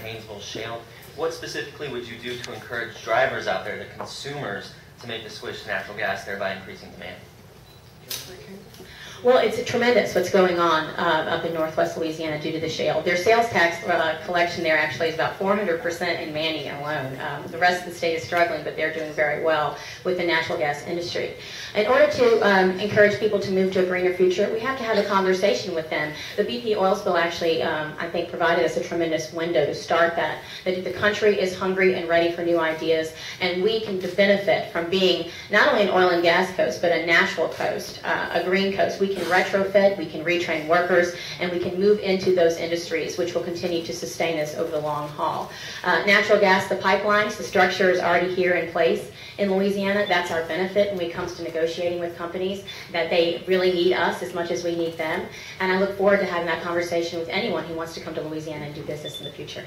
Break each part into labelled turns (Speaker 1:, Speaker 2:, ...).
Speaker 1: Haynesville shale. What specifically would you do to encourage drivers out there, the consumers, to make the switch to natural gas, thereby increasing demand?
Speaker 2: Well, it's tremendous what's going on up in northwest Louisiana due to the shale. Their sales tax collection there actually is about 400% in Manning alone. The rest of the state is struggling, but they're doing very well with the natural gas industry. In order to encourage people to move to a greener future, we have to have a conversation with them. The BP oil spill actually, I think, provided us a tremendous window to start that. That the country is hungry and ready for new ideas, and we can benefit from being not only an oil and gas coast, but a natural coast, a green coast. We can retrofit, we can retrain workers, and we can move into those industries, which will continue to sustain us over the long haul. Natural gas, the pipelines, the structure is already here in place in Louisiana. That's our benefit when it comes to negotiating with companies, that they really need us as much as we need them. And I look forward to having that conversation with anyone who wants to come to Louisiana and do business in the future.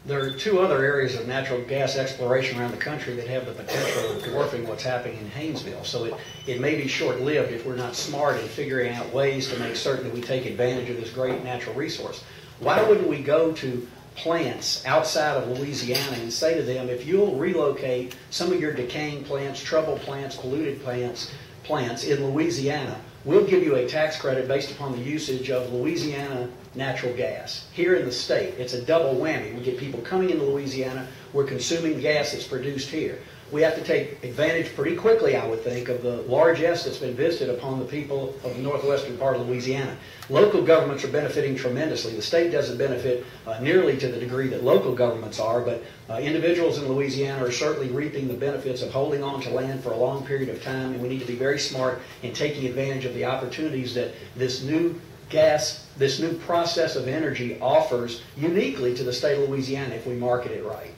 Speaker 3: There are two other areas of natural gas exploration around the country that have the potential of dwarfing what's happening in Haynesville. So it may be short-lived if we're not smart in figuring out ways to make certain that we take advantage of this great natural resource. Why wouldn't we go to plants outside of Louisiana and say to them, if you'll relocate some of your decaying plants, troubled plants, polluted plants in Louisiana, we'll give you a tax credit based upon the usage of Louisiana natural gas here in the state. It's a double whammy. We get people coming into Louisiana, we're consuming gas that's produced here. We have to take advantage pretty quickly, I would think, of the largesse that's been visited upon the people of the northwestern part of Louisiana. Local governments are benefiting tremendously. The state doesn't benefit nearly to the degree that local governments are, but individuals in Louisiana are certainly reaping the benefits of holding on to land for a long period of time, and we need to be very smart in taking advantage of the opportunities that this new process of energy offers uniquely to the state of Louisiana if we market it right.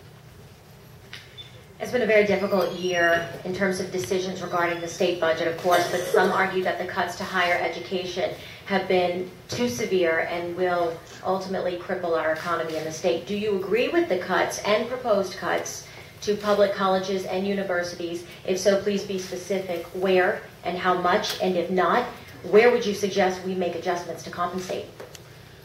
Speaker 4: It's been a very difficult year in terms of decisions regarding the state budget, of course, but some argue that the cuts to higher education have been too severe and will ultimately cripple our economy in the state. Do you agree with the cuts and proposed cuts to public colleges and universities? If so, please be specific where and how much, and if not, where would you suggest we make adjustments to compensate?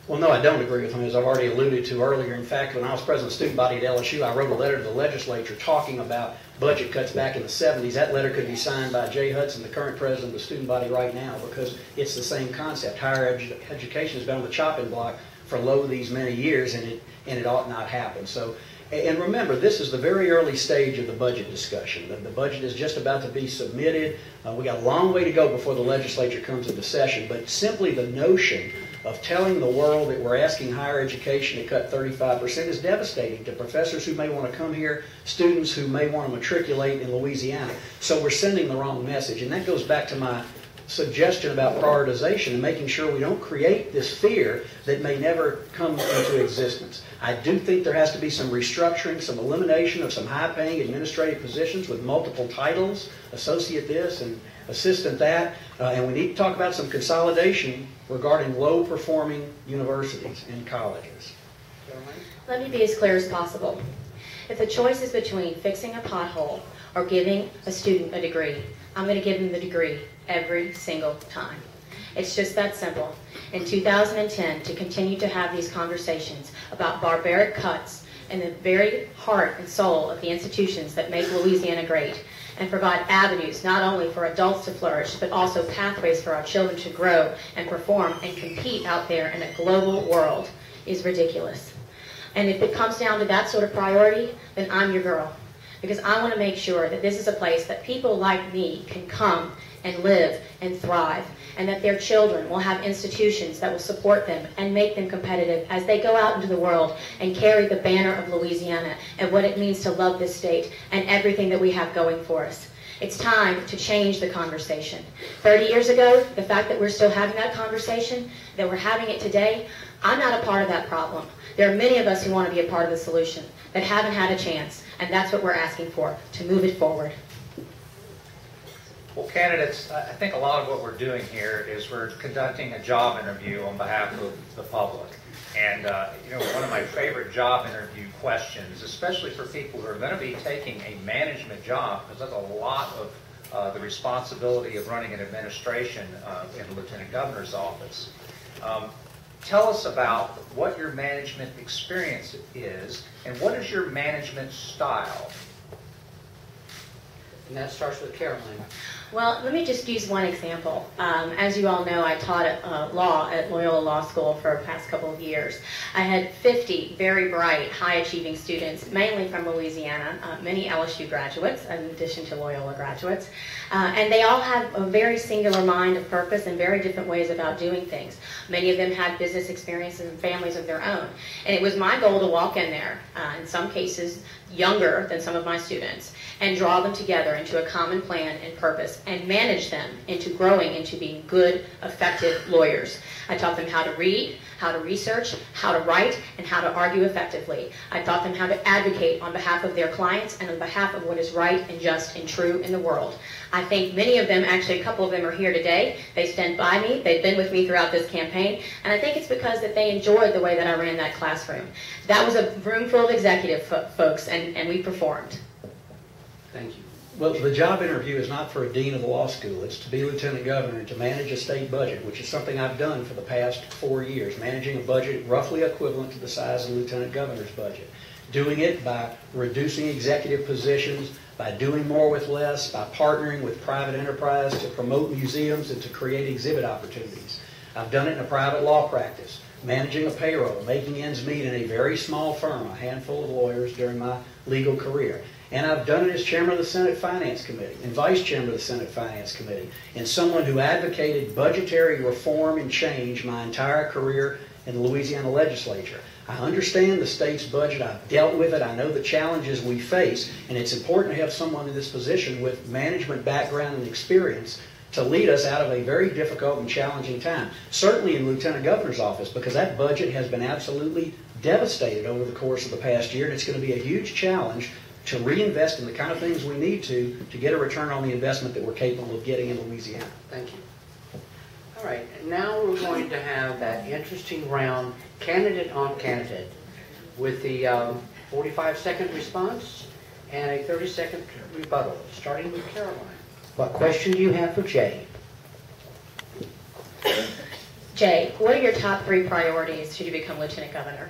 Speaker 3: Well, no, I don't agree with him, as I've already alluded to earlier. In fact, when I was president of the student body at LSU, I wrote a letter to the legislature talking about budget cuts back in the 70s. That letter could be signed by Jay Hudson, the current president of the student body right now, because it's the same concept. Higher education has been on the chopping block for these many years, and it ought not happen. So, and remember, this is the very early stage of the budget discussion. The budget is just about to be submitted. We got a long way to go before the legislature comes into session, but simply the notion of telling the world that we're asking higher education to cut 35% is devastating to professors who may want to come here, students who may want to matriculate in Louisiana. So we're sending the wrong message, and that goes back to my suggestion about prioritization and making sure we don't create this fear that may never come into existence. I do think there has to be some restructuring, some elimination of some high-paying administrative positions with multiple titles, associate this and assistant that, and we need to talk about some consolidation regarding low-performing universities and colleges.
Speaker 2: Let me be as clear as possible. If the choice is between fixing a pothole or giving a student a degree, I'm going to give them the degree every single time. It's just that simple. In 2010, to continue to have these conversations about barbaric cuts in the very heart and soul of the institutions that make Louisiana great, and provide avenues not only for adults to flourish, but also pathways for our children to grow and perform and compete out there in a global world, is ridiculous. And if it comes down to that sort of priority, then I'm your girl. Because I want to make sure that this is a place that people like me can come and live and thrive, and that their children will have institutions that will support them and make them competitive as they go out into the world and carry the banner of Louisiana and what it means to love this state and everything that we have going for us. It's time to change the conversation. 30 years ago, the fact that we're still having that conversation, that we're having it today, I'm not a part of that problem. There are many of us who want to be a part of the solution that haven't had a chance, and that's what we're asking for, to move it forward.
Speaker 5: Well, candidates, I think a lot of what we're doing here is we're conducting a job interview on behalf of the public. And, one of my favorite job interview questions, especially for people who are going to be taking a management job, because that's a lot of the responsibility of running an administration in the Lieutenant Governor's office. Tell us about what your management experience is and what is your management style?
Speaker 3: And that starts with Caroline.
Speaker 2: Well, let me just use one example. As you all know, I taught law at Loyola Law School for the past couple of years. I had 50 very bright, high-achieving students, mainly from Louisiana, many LSU graduates, in addition to Loyola graduates. And they all have a very singular mind of purpose and very different ways about doing things. Many of them had business experiences and families of their own. And it was my goal to walk in there, in some cases younger than some of my students, and draw them together into a common plan and purpose and manage them into growing into being good, effective lawyers. I taught them how to read, how to research, how to write, and how to argue effectively. I taught them how to advocate on behalf of their clients and on behalf of what is right and just and true in the world. I think many of them, actually a couple of them are here today. They stand by me. They've been with me throughout this campaign. And I think it's because that they enjoyed the way that I ran that classroom. That was a room full of executive folks, and we performed.
Speaker 3: Thank you. Well, the job interview is not for a dean of the law school. It's to be lieutenant governor and to manage a state budget, which is something I've done for the past 4 years, managing a budget roughly equivalent to the size of the lieutenant governor's budget. Doing it by reducing executive positions, by doing more with less, by partnering with private enterprise to promote museums and to create exhibit opportunities. I've done it in a private law practice, managing a payroll, making ends meet in a very small firm, a handful of lawyers during my legal career. And I've done it as chairman of the Senate Finance Committee and vice chairman of the Senate Finance Committee, and someone who advocated budgetary reform and change my entire career in the Louisiana legislature. I understand the state's budget. I've dealt with it. I know the challenges we face, and it's important to have someone in this position with management background and experience to lead us out of a very difficult and challenging time. Certainly in the Lieutenant Governor's office, because that budget has been absolutely devastated over the course of the past year, and it's going to be a huge challenge to reinvest in the kind of things we need to get a return on the investment that we're capable of getting in Louisiana.
Speaker 6: Thank you. All right, now we're going to have that interesting round, candidate on candidate, with the 45-second response and a 30-second rebuttal, starting with Caroline. What question do you have for Jay?
Speaker 2: Jay, what are your top 3 priorities should you become lieutenant governor?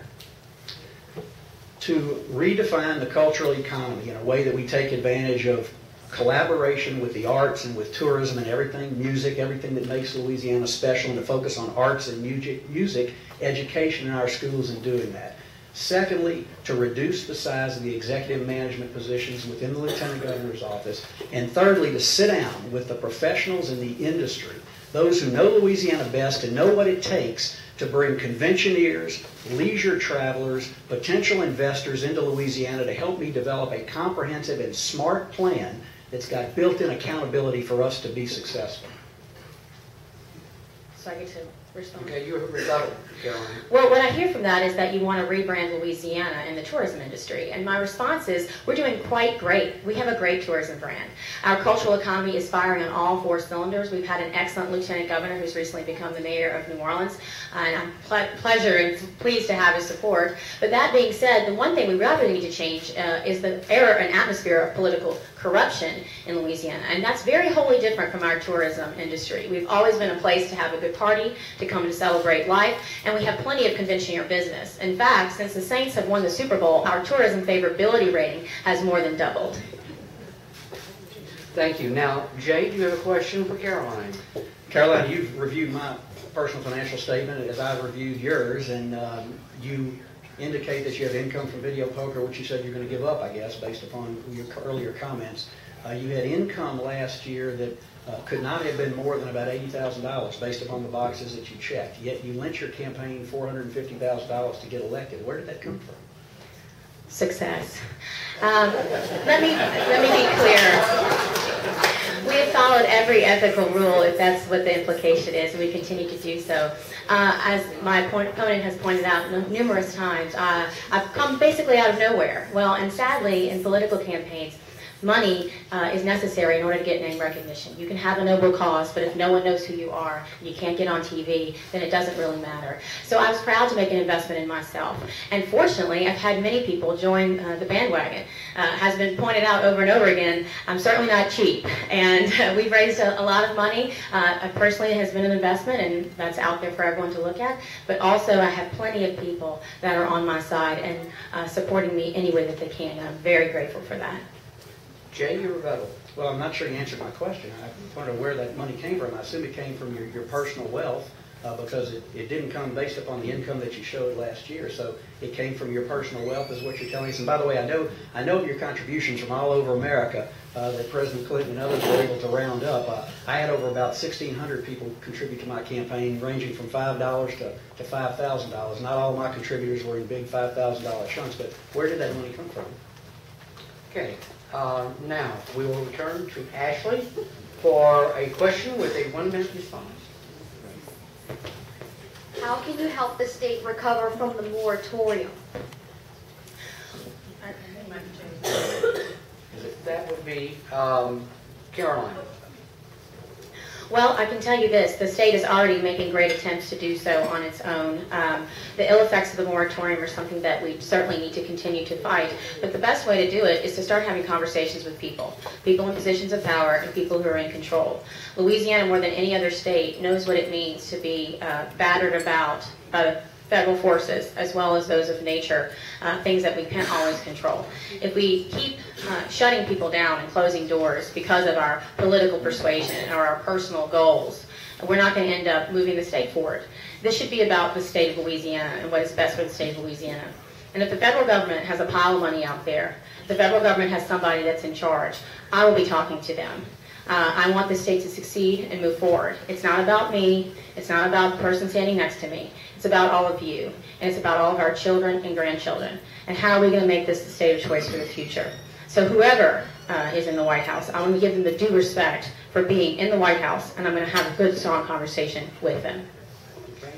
Speaker 3: To redefine the cultural economy in a way that we take advantage of collaboration with the arts and with tourism and everything, music, everything that makes Louisiana special, and to focus on arts and music education in our schools in doing that. Secondly, to reduce the size of the executive management positions within the Lieutenant Governor's office. And thirdly, to sit down with the professionals in the industry, those who know Louisiana best and know what it takes to bring conventioneers, leisure travelers, potential investors into Louisiana to help me develop a comprehensive and smart plan that's got built-in accountability for us to be successful.
Speaker 2: So I get to respond.
Speaker 6: Okay, you have a rebuttal, Caroline.
Speaker 2: Well, what I hear from that is that you want to rebrand Louisiana in the tourism industry. And my response is, we're doing quite great. We have a great tourism brand. Our cultural economy is firing on all 4 cylinders. We've had an excellent lieutenant governor who's recently become the mayor of New Orleans. And I'm pleased to have his support. But that being said, the one thing we really need to change is the era and atmosphere of political corruption in Louisiana. And that's very wholly different from our tourism industry. We've always been a place to have a good party, to come to celebrate life, and we have plenty of convention business. In fact, since the Saints have won the Super Bowl, our tourism favorability rating has more than doubled.
Speaker 6: Thank you. Now, Jay, do you have a question for Caroline?
Speaker 3: Caroline, you've reviewed my personal financial statement as I've reviewed yours, and you indicate that you have income from video poker, which you said you're going to give up, I guess, based upon your earlier comments. You had income last year that could not have been more than about $80,000 based upon the boxes that you checked. Yet you lent your campaign $450,000 to get elected. Where did that come from?
Speaker 2: Success. Let me be clear. We have followed every ethical rule, if that's what the implication is, and we continue to do so. As my opponent has pointed out numerous times, I've come basically out of nowhere. Well, and sadly, in political campaigns, Money is necessary in order to get name recognition. You can have a noble cause, but if no one knows who you are, and you can't get on TV, then it doesn't really matter. So I was proud to make an investment in myself. And fortunately, I've had many people join the bandwagon. Has been pointed out over and over again, I'm certainly not cheap. And we've raised a lot of money. Personally, it has been an investment, and that's out there for everyone to look at. But also, I have plenty of people that are on my side and supporting me any way that they can. I'm very grateful for that.
Speaker 6: Jay, your rebuttal.
Speaker 3: Well, I'm not sure you answered my question. I wonder where that money came from. I assume it came from your personal wealth because it didn't come based upon the income that you showed last year. So it came from your personal wealth is what you're telling us. And by the way, I know of your contributions from all over America that President Clinton and others were able to round up. I had over about 1,600 people contribute to my campaign, ranging from $5 to $5,000. Not all of my contributors were in big $5,000 chunks, but where did that money come from?
Speaker 6: Okay. Now, we will return to Ashley for a question with a 1-minute response.
Speaker 7: How can you help the state recover from the moratorium?
Speaker 6: That would be Caroline.
Speaker 2: Well, I can tell you this, the state is already making great attempts to do so on its own. The ill effects of the moratorium are something that we certainly need to continue to fight, but the best way to do it is to start having conversations with people in positions of power and people who are in control. Louisiana, more than any other state, knows what it means to be battered about by the federal forces as well as those of nature, things that we can't always control. If we keep shutting people down and closing doors because of our political persuasion or our personal goals, we're not going to end up moving the state forward. This should be about the state of Louisiana and what is best for the state of Louisiana. And if the federal government has a pile of money out there, the federal government has somebody that's in charge, I will be talking to them. I want the state to succeed and move forward. It's not about me. It's not about the person standing next to me. It's about all of you. And it's about all of our children and grandchildren. And how are we going to make this the state of choice for the future? So whoever is in the White House, I want to give them the due respect for being in the White House, and I'm going to have a good, strong conversation with them.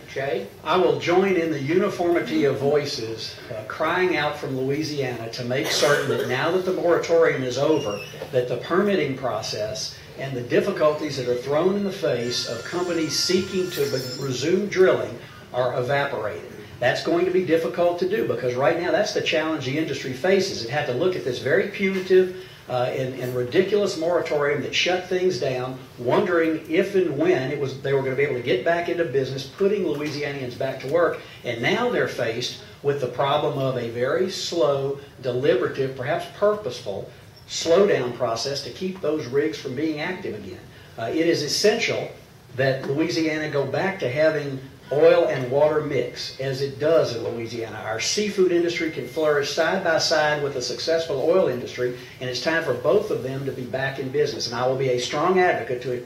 Speaker 6: Jay?
Speaker 3: I will join in the uniformity of voices crying out from Louisiana to make certain that now that the moratorium is over, that the permitting process and the difficulties that are thrown in the face of companies seeking to resume drilling are evaporated. That's going to be difficult to do because right now that's the challenge the industry faces. It had to look at this very punitive and ridiculous moratorium that shut things down, wondering if and when they were going to be able to get back into business, putting Louisianians back to work. And now they're faced with the problem of a very slow, deliberative, perhaps purposeful, slowdown process to keep those rigs from being active again. It is essential that Louisiana go back to having oil and water mix, as it does in Louisiana. Our seafood industry can flourish side by side with a successful oil industry, and it's time for both of them to be back in business. And I will be a strong advocate to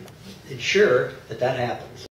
Speaker 3: ensure that that happens.